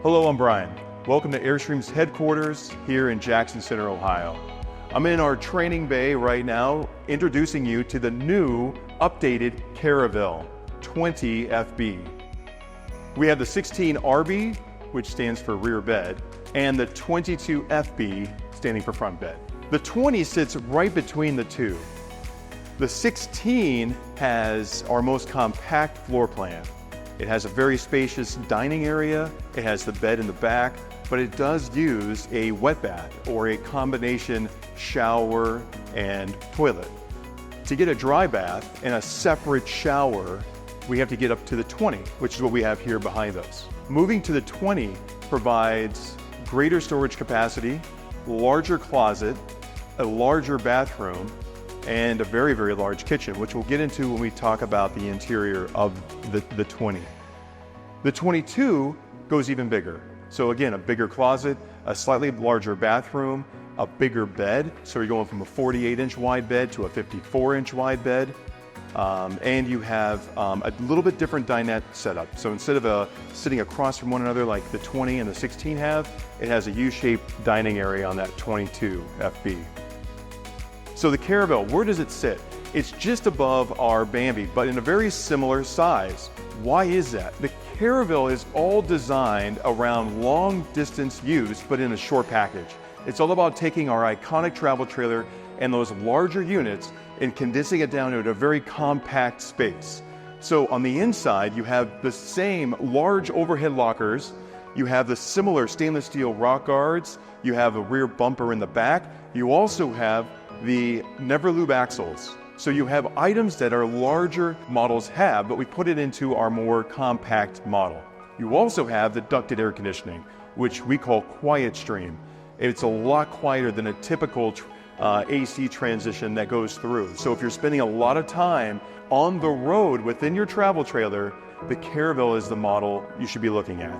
Hello, I'm Brian. Welcome to Airstream's headquarters here in Jackson Center, Ohio. I'm in our training bay right now, introducing you to the new updated Caravel 20 FB. We have the 16 RB, which stands for rear bed, and the 22 FB, standing for front bed. The 20 sits right between the two. The 16 has our most compact floor plan. It has a very spacious dining area, it has the bed in the back, but it does use a wet bath or a combination shower and toilet. To get a dry bath and a separate shower, we have to get up to the 20, which is what we have here behind us. Moving to the 20 provides greater storage capacity, larger closet, a larger bathroom, and a very, very large kitchen, which we'll get into when we talk about the interior of the 20. The 22 goes even bigger. So again, a bigger closet, a slightly larger bathroom, a bigger bed. So you're going from a 48-inch wide bed to a 54-inch wide bed. And you have a little bit different dinette setup. So instead of sitting across from one another like the 20 and the 16 have, it has a U-shaped dining area on that 22 FB. So the Caravel, where does it sit? It's just above our Bambi, but in a very similar size. Why is that? The Caravel is all designed around long distance use, but in a short package. It's all about taking our iconic travel trailer and those larger units and condensing it down into a very compact space. So on the inside, you have the same large overhead lockers, you have the similar stainless steel rock guards, you have a rear bumper in the back, you also have the never lube axles. So you have items that our larger models have, but we put it into our more compact model. You also have the ducted air conditioning, which we call Quiet Stream. It's a lot quieter than a typical AC transition that goes through. So if you're spending a lot of time on the road within your travel trailer, the Caravel is the model you should be looking at.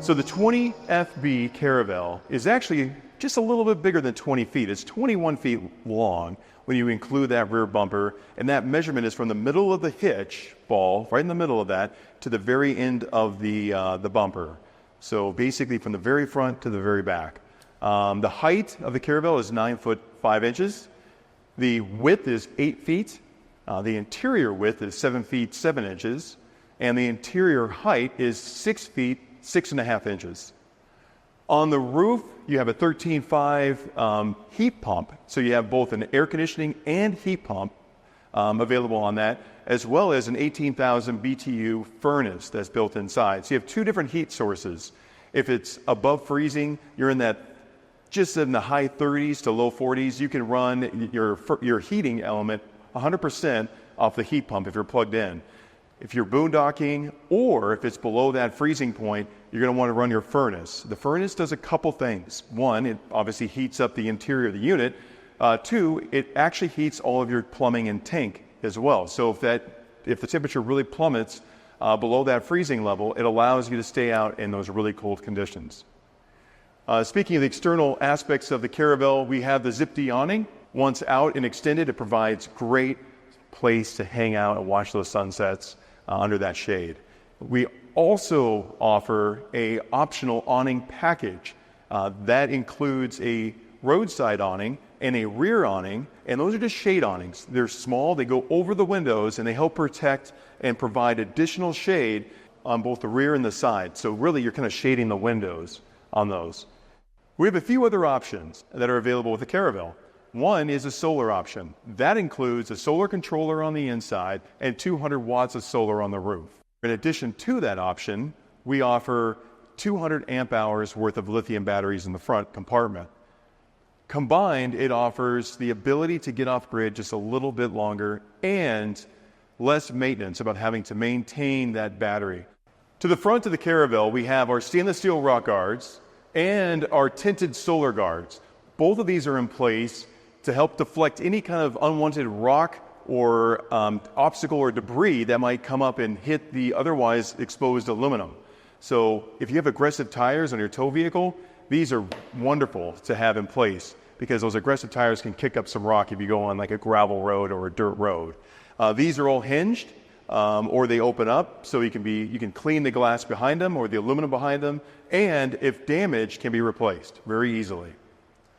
So the 20 FB Caravel is actually just a little bit bigger than 20 feet. It's 21 feet long when you include that rear bumper, and that measurement is from the middle of the hitch ball, right in the middle of that, to the very end of the bumper. So basically from the very front to the very back. The height of the Caravel is 9 foot 5 inches. The width is 8 feet. The interior width is 7 feet 7 inches. And the interior height is 6 feet 6.5 inches. On the roof, you have a 13.5 heat pump. So you have both an air conditioning and heat pump available on that, as well as an 18,000 BTU furnace that's built inside. So you have two different heat sources. If it's above freezing, you're in that just in the high 30s to low 40s. You can run your heating element 100% off the heat pump if you're plugged in. If you're boondocking or if it's below that freezing point, you're going to want to run your furnace. The furnace does a couple things. One, it obviously heats up the interior of the unit. Two, it actually heats all of your plumbing and tank as well. So if the temperature really plummets below that freezing level, it allows you to stay out in those really cold conditions. Speaking of the external aspects of the Caravel, we have the zip-D awning. Once out and extended, it provides great place to hang out and watch those sunsets under that shade. We also offer a optional awning package. That includes a roadside awning and a rear awning, and those are just shade awnings. They're small, they go over the windows, and they help protect and provide additional shade on both the rear and the side. So really, you're kind of shading the windows on those. We have a few other options that are available with the Caravel. One is a solar option. That includes a solar controller on the inside and 200 watts of solar on the roof. In addition to that option, we offer 200 amp hours worth of lithium batteries in the front compartment. Combined, it offers the ability to get off grid just a little bit longer and less maintenance about having to maintain that battery. To the front of the Caravel, we have our stainless steel rock guards and our tinted solar guards. Both of these are in place to help deflect any kind of unwanted rock or obstacle or debris that might come up and hit the otherwise exposed aluminum. So if you have aggressive tires on your tow vehicle, these are wonderful to have in place because those aggressive tires can kick up some rock if you go on like a gravel road or a dirt road. These are all hinged. or they open up, so you can clean the glass behind them or the aluminum behind them, and if damaged, can be replaced very easily.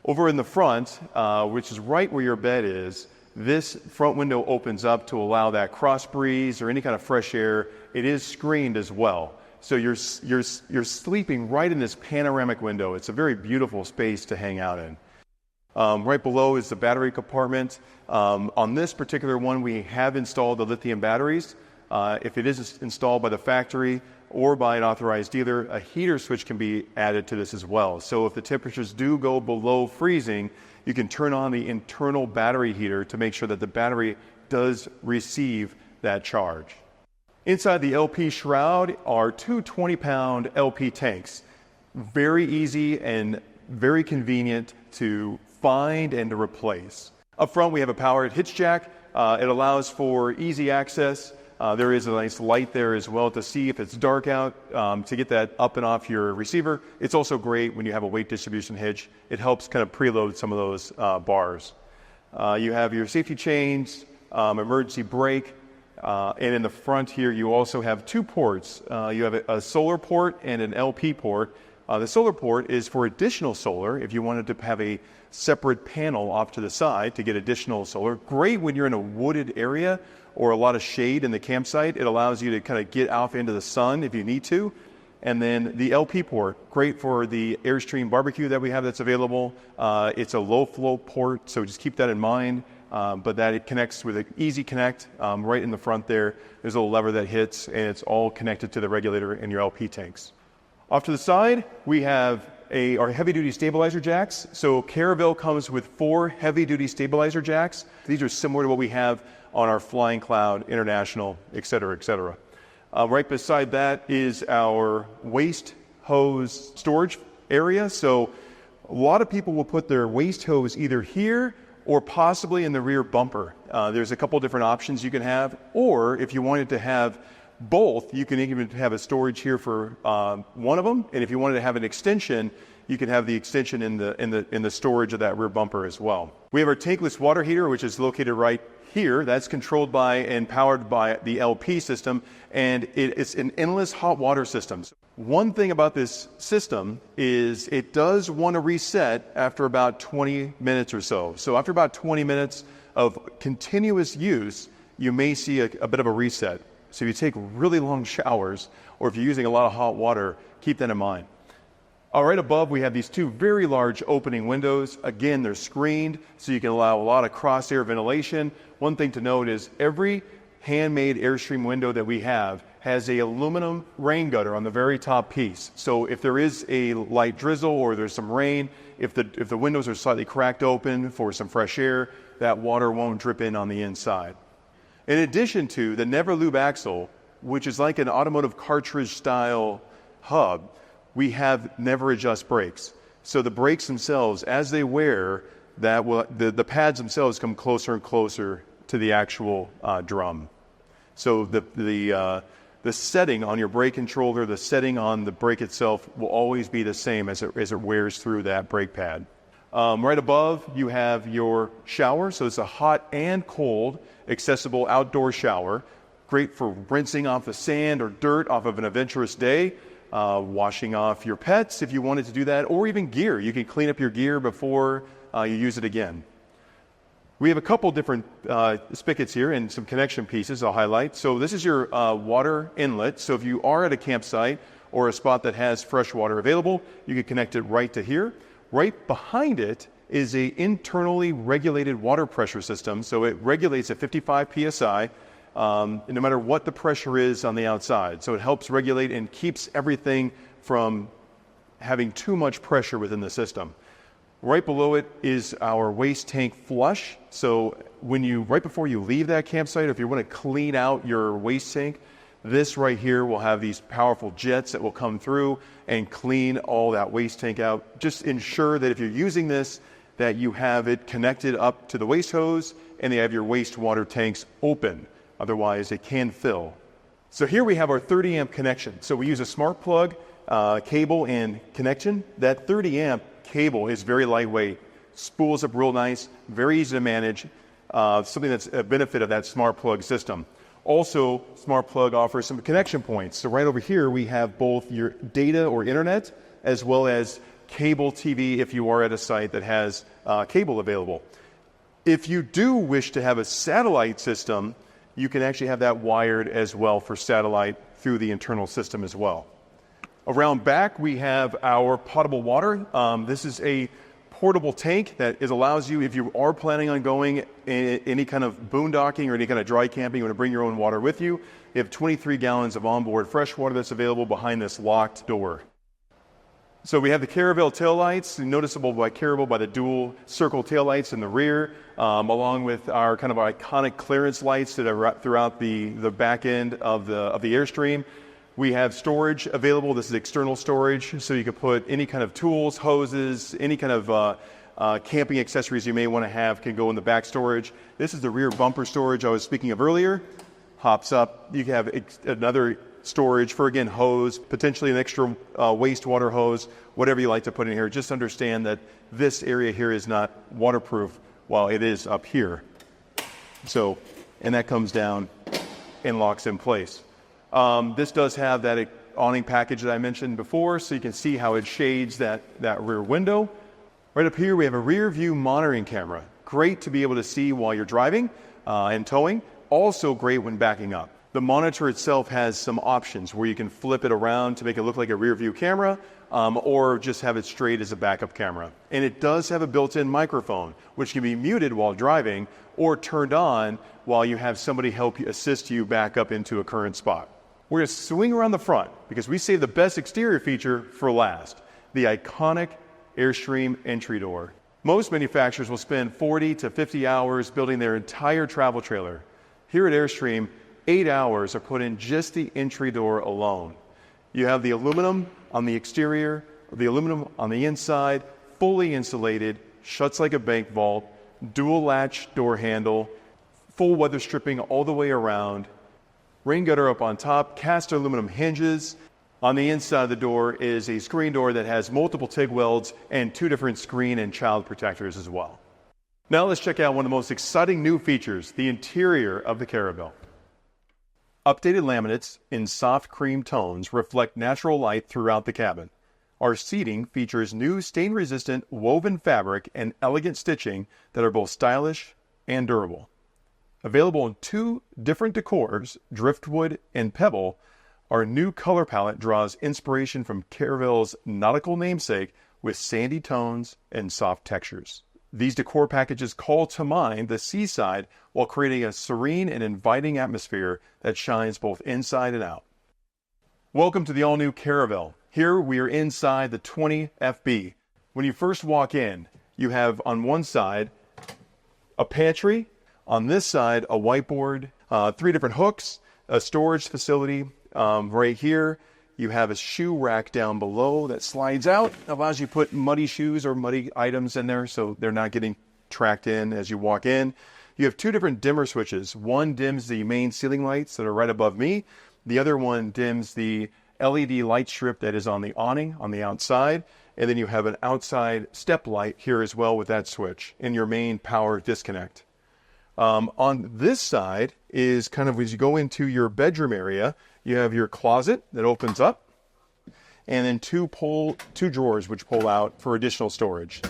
Over in the front, which is right where your bed is, this front window opens up to allow that cross breeze or any kind of fresh air. It is screened as well. So you're sleeping right in this panoramic window. It's a very beautiful space to hang out in. Right below is the battery compartment. On this particular one, we have installed the lithium batteries. If it is installed by the factory or by an authorized dealer, a heater switch can be added to this as well. So if the temperatures do go below freezing, you can turn on the internal battery heater to make sure that the battery does receive that charge. Inside the LP shroud are two 20-pound LP tanks. Very easy and very convenient to find and to replace. Up front, we have a powered hitch jack. It allows for easy access. There is a nice light there as well to see if it's dark out, to get that up and off your receiver. It's also great when you have a weight distribution hitch. It helps kind of preload some of those bars. You have your safety chains, emergency brake, and in the front here you also have two ports. You have a solar port and an LP port. The solar port is for additional solar if you wanted to have a separate panel off to the side to get additional solar. Great when you're in a wooded area or a lot of shade in the campsite. It allows you to kind of get off into the sun if you need to. And then the LP port, great for the Airstream barbecue that we have that's available. It's a low flow port, so just keep that in mind. But that it connects with an easy connect right in the front there. There's a little lever that hits, and it's all connected to the regulator in your LP tanks. Off to the side, we have our heavy-duty stabilizer jacks. So Caravel comes with 4 heavy-duty stabilizer jacks. These are similar to what we have on our Flying Cloud, International, et cetera, et cetera. Right beside that is our waste hose storage area. So a lot of people will put their waste hose either here or possibly in the rear bumper. There's a couple different options you can have, or if you wanted to have both, you can even have a storage here for one of them, and if you wanted to have an extension, you can have the extension in the storage of that rear bumper as well. We have our tankless water heater, which is located right here. That's controlled by and powered by the LP system, and it's an endless hot water system. One thing about this system is it does want to reset after about 20 minutes or so. So after about 20 minutes of continuous use, you may see a bit of a reset. So if you take really long showers, or if you're using a lot of hot water, keep that in mind. Right above, we have these 2 very large opening windows. Again, they're screened, so you can allow a lot of cross-air ventilation. One thing to note is every handmade Airstream window that we have has a aluminum rain gutter on the very top piece. So if there is a light drizzle or there's some rain, if the windows are slightly cracked open for some fresh air, that water won't drip in on the inside. In addition to the Never Lube axle, which is like an automotive cartridge style hub, we have Never Adjust brakes. So the brakes themselves, as they wear, the pads themselves come closer and closer to the actual drum. So the setting on your brake controller, the setting on the brake itself will always be the same as it wears through that brake pad. Right above, you have your shower. So it's a hot and cold accessible outdoor shower. Great for rinsing off the sand or dirt off of an adventurous day, washing off your pets if you wanted to do that, or even gear. You can clean up your gear before you use it again. We have a couple different spigots here and some connection pieces I'll highlight. So this is your water inlet. So if you are at a campsite or a spot that has fresh water available, you can connect it right to here. Right behind it is a internally regulated water pressure system. So it regulates at 55 psi, no matter what the pressure is on the outside. So it helps regulate and keeps everything from having too much pressure within the system. Right below it is our waste tank flush. So right before you leave that campsite, if you want to clean out your waste tank, this right here will have these powerful jets that will come through and clean all that waste tank out. Just ensure that if you're using this, that you have it connected up to the waste hose and they have your wastewater tanks open. Otherwise, it can fill. So here we have our 30 amp connection. So we use a smart plug, cable, and connection. That 30 amp cable is very lightweight, spools up real nice, very easy to manage, something that's a benefit of that smart plug system. Also, Smart Plug offers some connection points. So right over here, we have both your data or internet, as well as cable TV if you are at a site that has cable available. If you do wish to have a satellite system, you can actually have that wired as well for satellite through the internal system as well. Around back, we have our potable water. This is a portable tank that allows you, if you are planning on going any kind of boondocking or any kind of dry camping, you want to bring your own water with you. You have 23 gallons of onboard fresh water that's available behind this locked door. So we have the Caravel taillights, noticeable by Caravel by the dual circle taillights in the rear, along with our kind of iconic clearance lights that are throughout the back end of the Airstream. We have storage available. This is external storage, so you can put any kind of tools, hoses, any kind of camping accessories you may want to have can go in the back storage. This is the rear bumper storage I was speaking of earlier. Hops up. You can have another storage for, again, hose, potentially an extra wastewater hose, whatever you like to put in here. Just understand that this area here is not waterproof while it is up here. So, and that comes down and locks in place. This does have that awning package that I mentioned before, so you can see how it shades that rear window. Right up here, we have a rear view monitoring camera. Great to be able to see while you're driving and towing. Also great when backing up. The monitor itself has some options where you can flip it around to make it look like a rear view camera, or just have it straight as a backup camera. And it does have a built-in microphone, which can be muted while driving or turned on while you have somebody help you assist you back up into a current spot. We're going to swing around the front because we saved the best exterior feature for last, the iconic Airstream entry door. Most manufacturers will spend 40 to 50 hours building their entire travel trailer. Here at Airstream, 8 hours are put in just the entry door alone. You have the aluminum on the exterior, the aluminum on the inside, fully insulated, shuts like a bank vault, dual latch door handle, full weather stripping all the way around, rain gutter up on top, cast aluminum hinges. On the inside of the door is a screen door that has multiple TIG welds and 2 different screen and child protectors as well. Now let's check out one of the most exciting new features, the interior of the Caravel. Updated laminates in soft cream tones reflect natural light throughout the cabin. Our seating features new stain-resistant woven fabric and elegant stitching that are both stylish and durable. Available in 2 different decors, driftwood and pebble, our new color palette draws inspiration from Caravel's nautical namesake with sandy tones and soft textures. These decor packages call to mind the seaside while creating a serene and inviting atmosphere that shines both inside and out. Welcome to the all-new Caravel. Here we are inside the 20 FB. When you first walk in, you have on one side a pantry, on this side a whiteboard, 3 different hooks, a storage facility right here. You have a shoe rack down below that slides out, allows you to put muddy shoes or muddy items in there so they're not getting tracked in as you walk in. You have 2 different dimmer switches. One dims the main ceiling lights that are right above me. The other one dims the LED light strip that is on the awning on the outside. And then you have an outside step light here as well with that switch in your main power disconnect. On this side is kind of as you go into your bedroom area, you have your closet that opens up, and then 2 drawers which pull out for additional storage.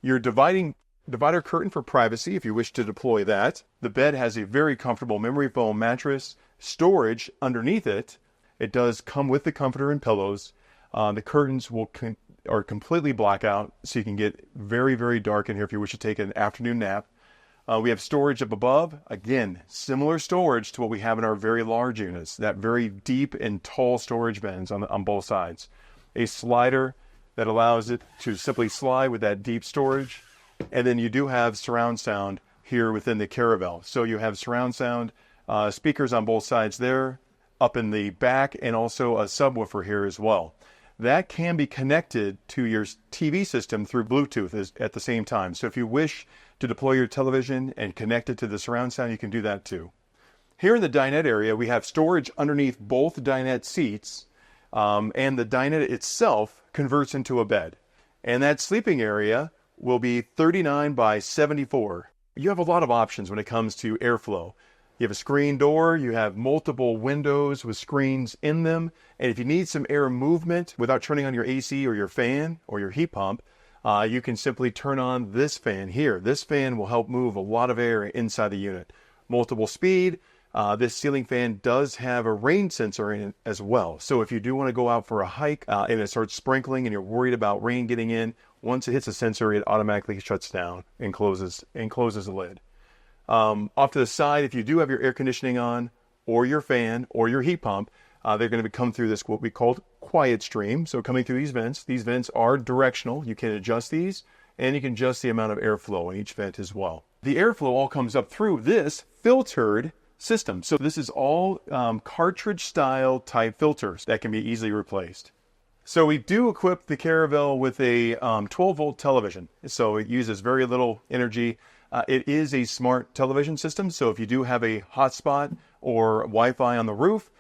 Your divider curtain for privacy if you wish to deploy that. The bed has a very comfortable memory foam mattress, storage underneath it. It does come with the comforter and pillows. The curtains are completely blackout, so you can get very, very dark in here if you wish to take an afternoon nap. We have storage up above. Again, similar storage to what we have in our very large units, that very deep and tall storage bins on both sides. A slider that allows it to simply slide with that deep storage. And then you do have surround sound here within the Caravel. So you have surround sound speakers on both sides there, up in the back, and also a subwoofer here as well. That can be connected to your TV system through Bluetooth at the same time. So if you wish to deploy your television and connect it to the surround sound, you can do that too. Here in the dinette area, we have storage underneath both dinette seats, and the dinette itself converts into a bed. And that sleeping area will be 39 by 74. You have a lot of options when it comes to airflow. You have a screen door, you have multiple windows with screens in them, and if you need some air movement without turning on your AC or your fan or your heat pump, you can simply turn on this fan here. This fan will help move a lot of air inside the unit. Multiple speed. This ceiling fan does have a rain sensor in it as well. So if you do want to go out for a hike and it starts sprinkling and you're worried about rain getting in, once it hits the sensor, it automatically shuts down and closes the lid. Off to the side, if you do have your air conditioning on, or your fan, or your heat pump, they're going to come through this, what we call quiet stream. So coming through these vents. These vents are directional. You can adjust these, and you can adjust the amount of airflow in each vent as well. The airflow all comes up through this filtered system. So this is all cartridge style type filters that can be easily replaced. So we do equip the Caravel with a 12 volt television. So it uses very little energy. It is a smart television system, so if you do have a hotspot or Wi-Fi on the roof,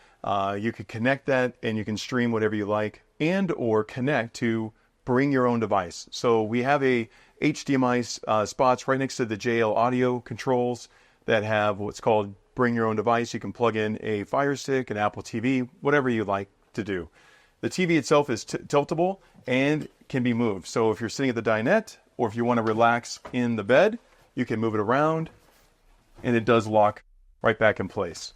you can connect that and you can stream whatever you like, and or connect to bring your own device. So we have a HDMI spots right next to the JL audio controls that have what's called bring your own device. You can plug in a Fire Stick, an Apple TV, whatever you like to do. The TV itself is tiltable and can be moved. So if you're sitting at the dinette or if you want to relax in the bed, you can move it around and it does lock right back in place.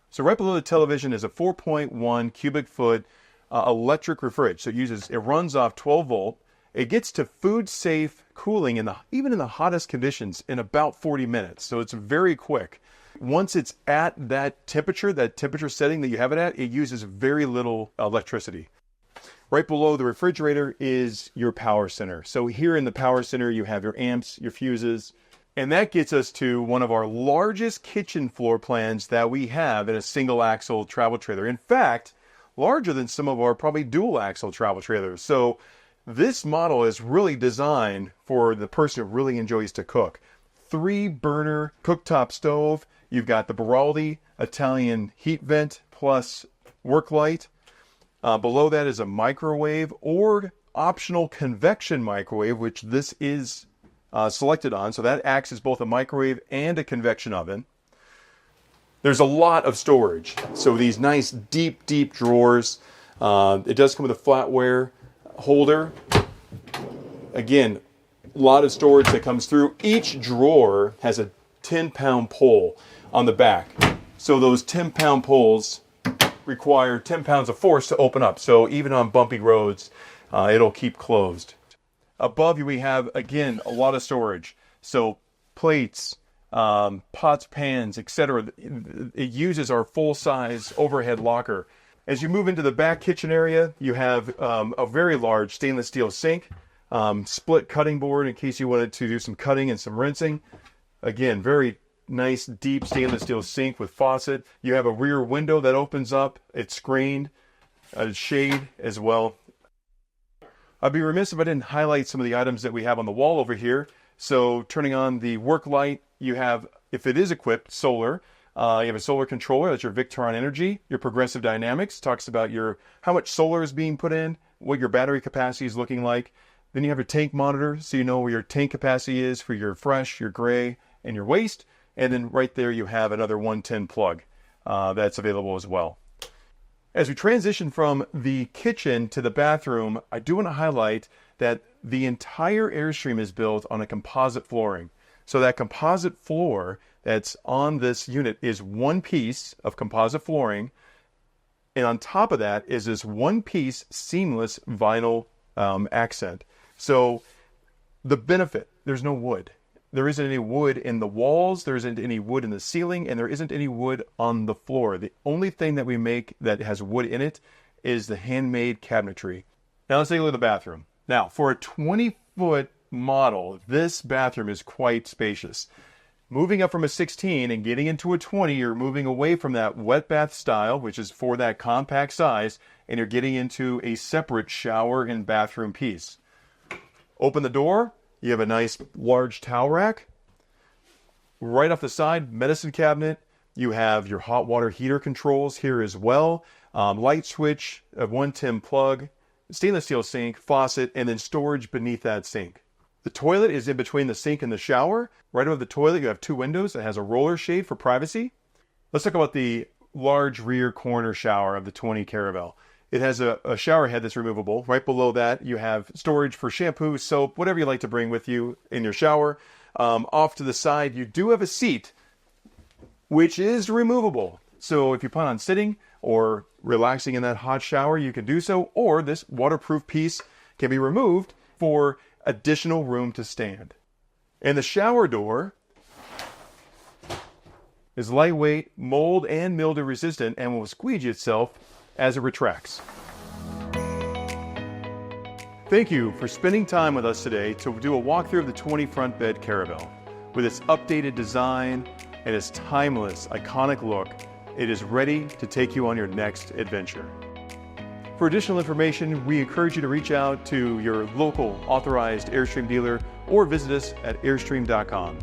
So right below the television is a 4.1 cubic foot electric refrigerator. So it runs off 12 volt. It gets to food safe cooling even in the hottest conditions in about 40 minutes. So it's very quick. Once it's at that temperature setting that you have it at, it uses very little electricity. Right below the refrigerator is your power center. So here in the power center, you have your amps, your fuses, and that gets us to one of our largest kitchen floor plans that we have in a single axle travel trailer. In fact, larger than some of our probably dual axle travel trailers. So this model is really designed for the person who really enjoys to cook. 3-burner cooktop stove. You've got the Baraldi Italian heat vent plus work light. Below that is a microwave or optional convection microwave, which this is selected on. So that acts as both a microwave and a convection oven. There's a lot of storage. So these nice deep drawers. It does come with a flatware holder. Again, a lot of storage that comes through. Each drawer has a 10-pound pole on the back. So those 10-pound poles require 10 pounds of force to open up. So even on bumpy roads, it'll keep closed. Above you we have, again, a lot of storage. So plates, pots, pans, etc. It uses our full-size overhead locker. As you move into the back kitchen area, you have a very large stainless steel sink, split cutting board in case you wanted to do some cutting and some rinsing. Again, very nice deep stainless steel sink with faucet. You have a rear window that opens up. It's screened, a shade as well. I'd be remiss if I didn't highlight some of the items that we have on the wall over here. So turning on the work light, you have, if it is equipped, solar. You have a solar controller, that's your Victron Energy. Your Progressive Dynamics talks about how much solar is being put in, what your battery capacity is looking like. Then you have your tank monitor, so you know where your tank capacity is for your fresh, your gray, and your waste. And then right there you have another 110 plug that's available as well. As we transition from the kitchen to the bathroom, I do want to highlight that the entire Airstream is built on a composite flooring. So that composite floor that's on this unit is one piece of composite flooring. And on top of that is this one piece seamless vinyl accent. So the benefit, there's no wood. There isn't any wood in the walls, there isn't any wood in the ceiling, and there isn't any wood on the floor. The only thing that we make that has wood in it is the handmade cabinetry. Now let's take a look at the bathroom. Now, for a 20-foot model, this bathroom is quite spacious. Moving up from a 16 and getting into a 20, you're moving away from that wet bath style, which is for that compact size, and you're getting into a separate shower and bathroom piece. Open the door. You have a nice large towel rack. Right off the side, medicine cabinet. You have your hot water heater controls here as well. Light switch, a 110 plug, stainless steel sink, faucet, and then storage beneath that sink. The toilet is in between the sink and the shower. Right above the toilet, you have two windows that has a roller shade for privacy. Let's talk about the large rear corner shower of the 20 Caravel. It has a shower head that's removable. Right below that, you have storage for shampoo, soap, whatever you like to bring with you in your shower. Off to the side, you do have a seat, which is removable. So if you plan on sitting or relaxing in that hot shower, you can do so. Or this waterproof piece can be removed for additional room to stand. And the shower door is lightweight, mold and mildew resistant, and will squeegee itself as it retracts. Thank you for spending time with us today to do a walkthrough of the 20 front bed Caravel. With its updated design and its timeless, iconic look, it is ready to take you on your next adventure. For additional information, we encourage you to reach out to your local authorized Airstream dealer or visit us at airstream.com.